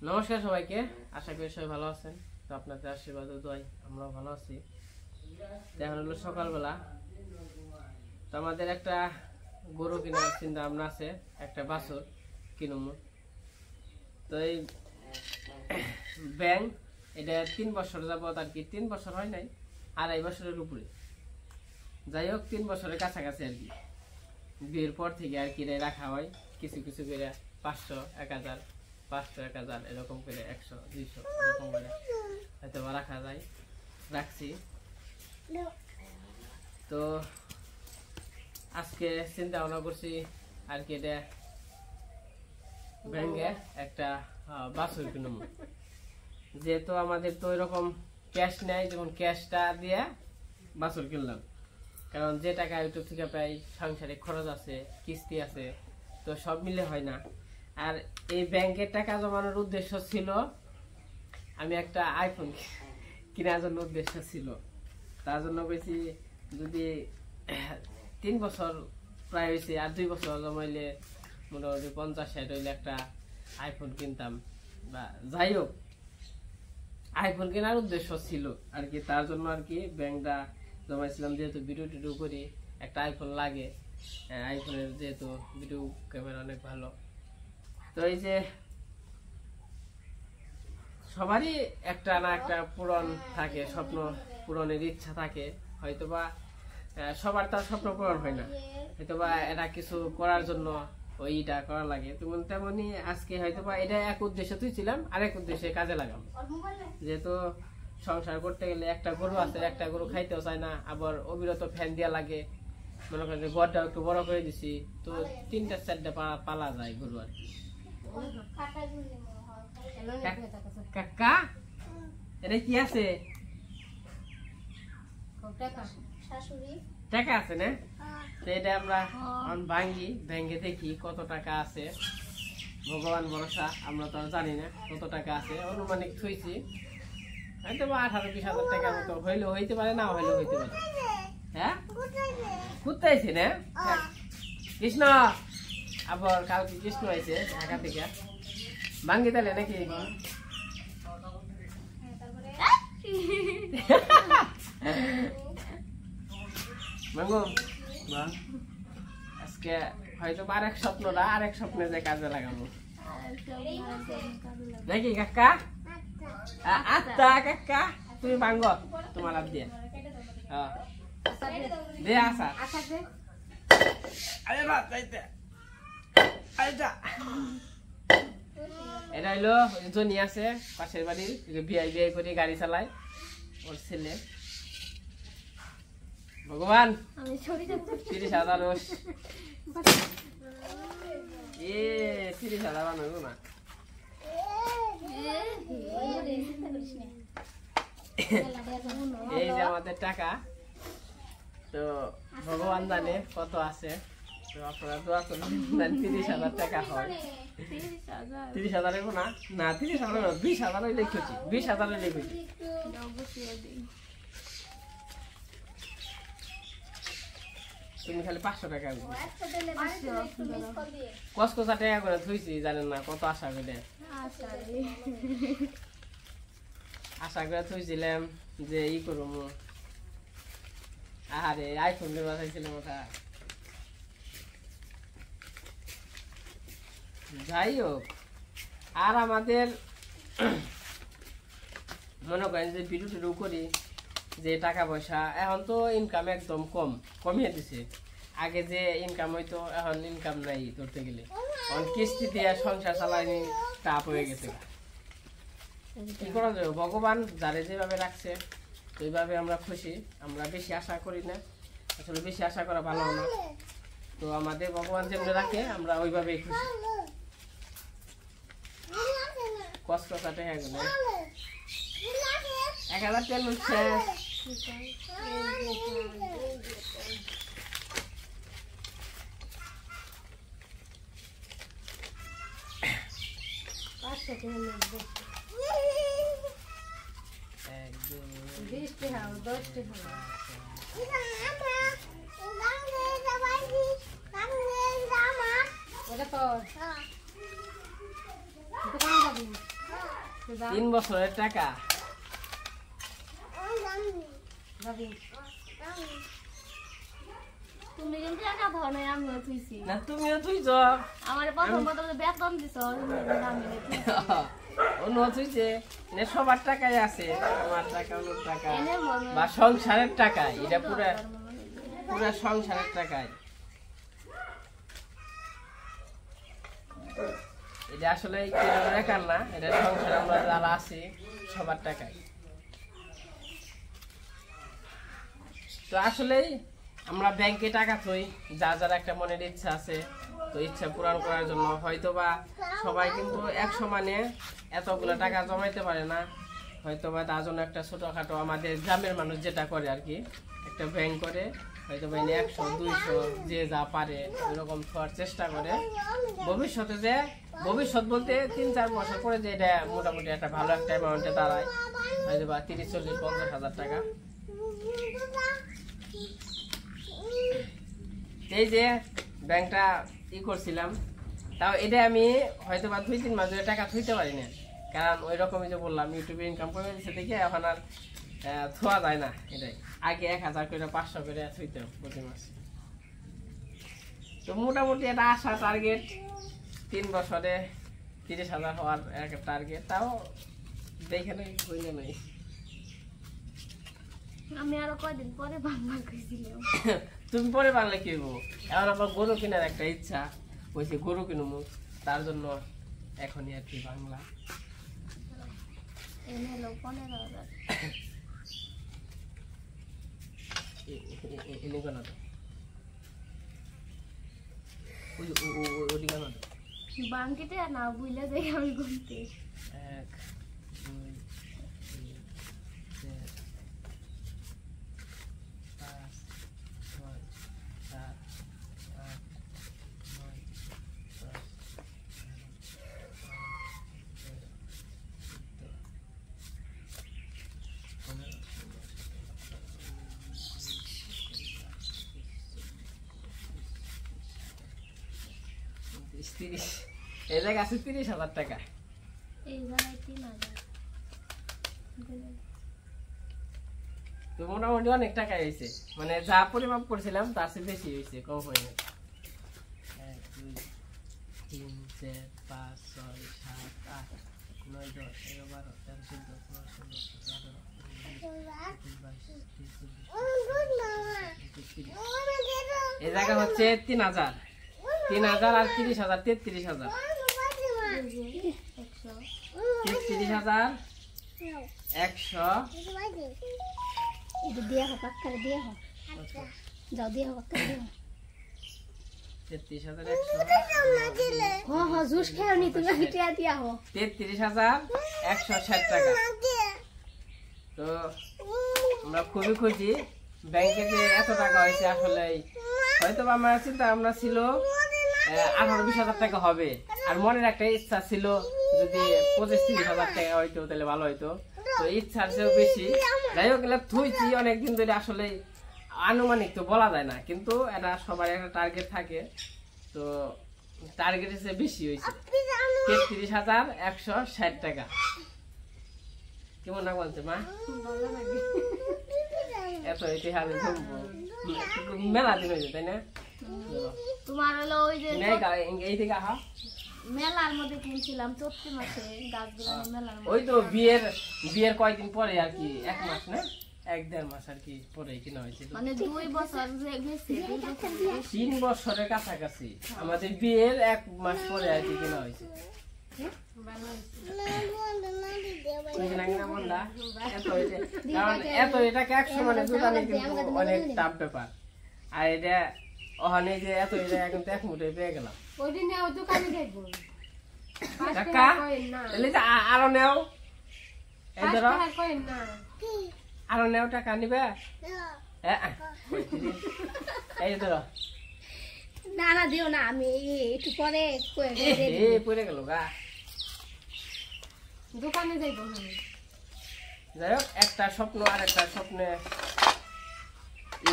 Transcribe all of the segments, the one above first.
নমস্কার সবাইকে, আশা করি সবাই ভালো আছেন। তো আপনাদের আশীর্বাদ ও দোয়ায় আমরাও ভালো আছি। এখন হলো সকালবেলা। তো আমাদের একটা গরু কেনার চিন্তা ভাবনা আছে, একটা বাছুর কিনব। তো এই ব্যাংক এটা 3 বছর যাবত আর কি, 3 বছর হয় নাই, 2.5 বছরের উপরে, যাই হোক 3 বছরের কাছাকাছি আর কি। বিয়ের পর থেকে আর কি রাখা হয় কিছু কিছু করে 500, 1000, 500, 1000 এরকম করে 100, 200 এরকম করে হয়তো রাখা যায়, রাখছি। তো আজকে চিন্তা ভাবনা করছি আর কি এটা ব্যাংকে একটা বাছুর কিনব। যেহেতু আমাদের তো এরকম ক্যাশ নেই, যখন ক্যাশটা দিয়ে বাছুর কিনলাম, কারণ যে টাকা ইউটিউব থেকে পাই সাংসারিক খরচ আছে, কিস্তি আছে, তো সব মিলে হয় না। আর এই ব্যাংকের টাকা জমানোর উদ্দেশ্য ছিল আমি একটা আইফোন কেনার জন্য উদ্দেশ্য ছিল। তার জন্য বলছি যদি 3 বছর প্রায় হয়েছে, আর 2 বছর জমাইলে মোটামুটি 50-60 হইলে একটা আইফোন কিনতাম। বা যাই হোক, আইফোন কেনার উদ্দেশ্য ছিল আর কি। তার জন্য আর কি ব্যাংকটা জমাইছিলাম, যেহেতু ভিডিও টিডিও করি, একটা আইফোন লাগে। আইফোনের যেহেতু ভিডিও ক্যামেরা অনেক ভালো। তো এই যে সবারই একটা না একটা পূরণ থাকে, স্বপ্ন পূরণের ইচ্ছা থাকে, হয়তোবা সবার তার স্বপ্ন পূরণ হয় না, হয়তোবা এটা কিছু করার জন্য ওইটা করা লাগে। তেমনি আজকে হয়তোবা এটা এক উদ্দেশ্যে তুইছিলাম, আরেক উদ্দেশ্যে কাজে লাগাম। যেহেতু সংসার করতে গেলে একটা গরু আছে, একটা গরু খাইতেও চায় না, আবার অবিরত ফ্যান দেওয়া লাগে। মনে করেন যে ঘরটা একটু বড় করে দিছি, তো 3-4টা পালা যায় গরু আর কি। কাকা এটা কি আছে? টাকা আছে না? তো এটা আমরা ভাঙ্গি ভেঙে দেখি কত টাকা আছে। ভগবান ভরসা, আমরা তো জানি না কত টাকা আছে। অনুমানিক থুইছি হয়তো 18-20 হাজার টাকার মতো হইলেও হইতে পারে, না হইলেও হইতে পারে। হ্যাঁ, কুত্তাইছে না কৃষ্ণ? আবার কালকে কৃষ্ণ আইছে ঢাকা থেকে, ভাঙ্গি তাহলে নাকি? আজকে হয়তো আরেক স্বপ্নটা আরেক স্বপ্নে যে কাজে লাগাবো নাকি কাকা? আচ্ছা কাকা, তুমি ভাঙ্গ তোমার হাত দিয়ে দে আসা। এটা হইলো জনি আছে পাশের বাড়ির, বিআই করে গাড়ি চালায়, ওর ছেলে। ভগবান 30,000 30,000 বানাবো না। এই যে আমাদের টাকা, তো ভগবান জানে কত আছে। তো আপনারা দোয়া করুন 30,000 টাকা হয়। 30,000 এগো না, 30,000 20,000 লিখেছি, 20,000 লিখেছি। তুমি খালি 500 টাকা কসকসা টাকা করে থুইছি, জানেন না কত আশা করে থুইছিলাম যে ই করবো। আরে আইফোন দেওয়া চাইছিলাম ওটা। যাই হোক, আর আমাদের মনে করেন যে ভিডিও টিডিও করি, যে টাকা পয়সা এখন তো ইনকাম একদম কমিয়ে দিছে। আগে যে ইনকাম হইতো, এখন ইনকাম নাই ধরতে গেলে। এখন কিস্তি দিয়ে সংসার চালানি টাপ হয়ে গেছে। কি করা যাবে, ভগবান যারে যেভাবে রাখছে ওইভাবে আমরা খুশি। আমরা বেশি আশা করি না, আসলে বেশি আশা করা ভালো না। তো আমাদের ভগবান যেমনি রাখে আমরা ওইভাবেই খুশি। কষ্ট কাটে হয়ে গেল 1000 তেল হচ্ছে। 3 বছরের টাকা তুমি কিন্তু একা ধর নাই আমিও থুইছি না তুমিও তুইছ আমার প্রথম বেতন দিছ আমি অন্য তুইছে না সবার টাকাই আছে আমার টাকা ওর টাকা বা সংসারের টাকা এটা পুরা পুরা সংসারের টাকায় এটা আসলে একার না এটা সংসার আমরা যারা আছি সবার টাকায় তো আসলেই আমরা ব্যাংকে টাকা থই যার একটা মনের ইচ্ছা আছে তো ইচ্ছা পূরণ করার জন্য হয়তোবা সবাই কিন্তু এক সমানে এতগুলো টাকা জমাইতে পারে না হয়তোবা তার জন্য একটা ছোটখাটো আমাদের গ্রামের মানুষ যেটা করে আর কি একটা ব্যাংক করে হয়তোবা 100-200 যে যা পারে এরকম থাকার চেষ্টা করে ভবিষ্যতে যে ভবিষ্যৎ বলতে 3-4 বছর পরে যে এটা মোটামুটি একটা ভালো একটা অ্যামাউন্টে দাঁড়ায় হয়তোবা 30-40-50 হাজার টাকা এই যে ব্যাংকটা করছিলাম তাও এটা আমি হয়তো বা 2-3 মাস ধরে টাকা থইতে পারি না কারণ ওই রকমই যে বললাম ইউটিউবে ইনকাম করে দিচ্ছে দেখে এখন আর থোয়া যায় না এটাই আগে 1000 করে 500 করে থইতাম প্রতি মাসে তো মোটামুটি একটা আশা টার্গেট 3 বছরে 30,000 হওয়ার একটা টার্গেট তাও দেখে নেই হইলে নাই আমি আরো কয়দিন পরে বাংলা কইছিলাম তুমি পরে বাংলা কিনবো এখন আমার গরু কেনার একটা ইচ্ছা হয়েছে গরু কিনবো তার জন্য এখনই আর কি বাংলা এনে লো 15,000 এনে কেন ওই কেন বাংকিতে না বুইলা যাই আমি গুনতে 30 এই জায়গা আছে 30,000 টাকা এই জায়গায় 3,000 তো মোটামুটি অনেক টাকা হয়েছে মানে যা পরিমাপ করছিলাম তার চেয়ে বেশি হয়েছে কম হয়নি 1 2 3 4 5 6 7 8 9 10 11 12 13 14 এই জায়গা হচ্ছে 3,000 3,000 আর 30,000 33,000 33,000 100 এটা দিয়া হোক পাক্কা দিয়া হোক যাও দিয়া হোক পাক্কা দিয়া 33,100 হ হ জুস খাও নি তুমি এটা দিয়া হোক 33,160 টাকা তো আমরা খুবই খুশি ব্যাংকে যে এত টাকা হয়েছে আসলে হয়তো আমার চিন্তা ভাবনা ছিল 18-20,000 টাকা হবে আর মনের একটা ইচ্ছা ছিল যদি 25-30,000 টাকা হইতো তাহলে ভালো হইতো তো ইচ্ছার চেয়েও বেশি যাই হোক থুইছি অনেকদিন ধরে আসলে আনুমানিক তো বলা যায় না কিন্তু এটা সবার একটা টার্গেট থাকে তো টার্গেটের চেয়ে বেশি হয়েছে 33,160 টাকা কেমন না বলছে মা এত ইতিহাসে জমবো মেলা দিন হয়েছে তাই না তোমার হলো ওই যে এই থেকে আহা মেলার মধ্যে কিনছিলাম চৈত্র মাসে গাছগুলো মেলার মধ্যে ওই তো বিয়ের কয়েকদিন পরে আর কি 1 মাস না 1-1.5 মাস আর কি পরে কিনা হয়েছিল মানে 2 বছর যে গেছে 3 বছরের কাছাকাছি আমাদের বিয়ের 1 মাস পরে আর কি কিনা হয়েছে এত এটাকে 100 মানে জোটানো কিন্তু অনেক টাফ ব্যাপার আর এটা ওখানে যে এত এটা এখন 1 মুঠে পেয়ে গেলাম কাকা আরো নেও এই ধরো আরো নেও টাকা নিবে এই ধরো না না দিও না আমি একটু পরে পড়ে গেল গা দোকানে যাইব যাই হোক একটা স্বপ্ন আর একটা স্বপ্নে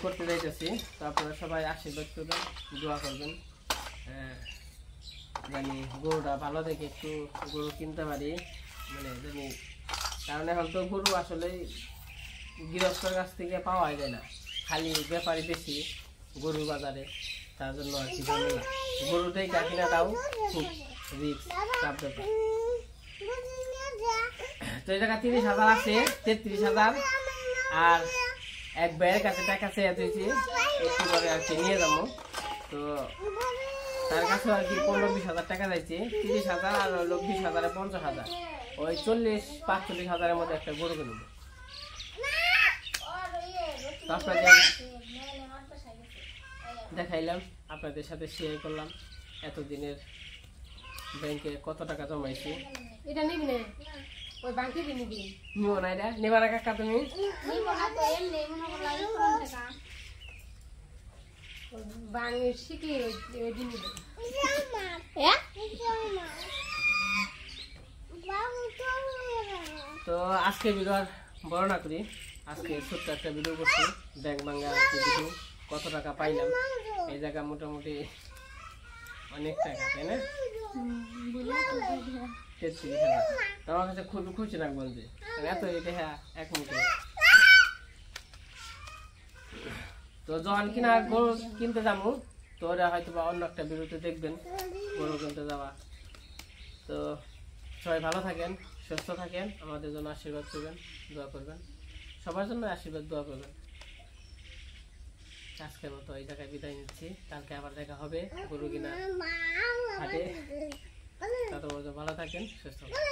করতে যাইতেছি তো আপনারা সবাই আশীর্বাদ করবেন দোয়া করবেন জানি গরুটা ভালো দেখে একটু গরু কিনতে পারি মানে জানি, কারণ এখন তো গরু আসলে গৃহস্থর কাছ থেকে পাওয়া যায় না, খালি ব্যাপারী বেশি গরু বাজারে, তার জন্য আর কি ঝামেলা। গরুটাই কাকিনাটাও খুব রিস্ক চাপ ব্যাপার। তো এই টাকা 30,000 আছে, 33,000, আর এক ভাইয়ের কাছে টাকা চেয়ে দিয়েছি, একটু করে আর কি নিয়ে যাবো। তো তার কাছে আর কি 15-20,000 টাকা চাইছি, 30,000 আর হলো 20,000 50,000, ওই 40-45,000-এর মধ্যে একটা গরু কিনব। আপনাদের দেখাইলাম, আপনাদের সাথে শেয়ার করলাম এতদিনের ব্যাংকে কত টাকা জমাইছি। এটা নিবি না, ওই ব্যাংকে নিবি নিব না, এটা নেবা না কাকা তুমি? বাংলা শিখি ওই দিন নিবি। তো আজকে ভিডিও আর বড় না করি, আজকে ছোট্ট একটা ভিডিও করছি ব্যাংক ভাঙ্গা ভিডিও, কত টাকা পাইলাম এই জায়গা, মোটামুটি অনেক টাকা, তাই না? 33,000। তো আমার কাছে খুবই খুশি লাগবে যে এত এটা এক মিনিটে। তো যখন কিনা গরু কিনতে যাবো, তো ওরা হয়তো বা অন্য একটা ভিডিওতে দেখবেন গরু কিনতে যাওয়া। তো সবাই ভালো থাকেন, সুস্থ থাকেন, আমাদের জন্য আশীর্বাদ করবেন, দোয়া করবেন, সবার জন্য আশীর্বাদ দোয়া করবেন। আজকের মতো এই জায়গায় বিদায় নিচ্ছি, কালকে আবার দেখা হবে গরু কিনা হাটে। তত ভালো থাকেন, সুস্থ থাকেন।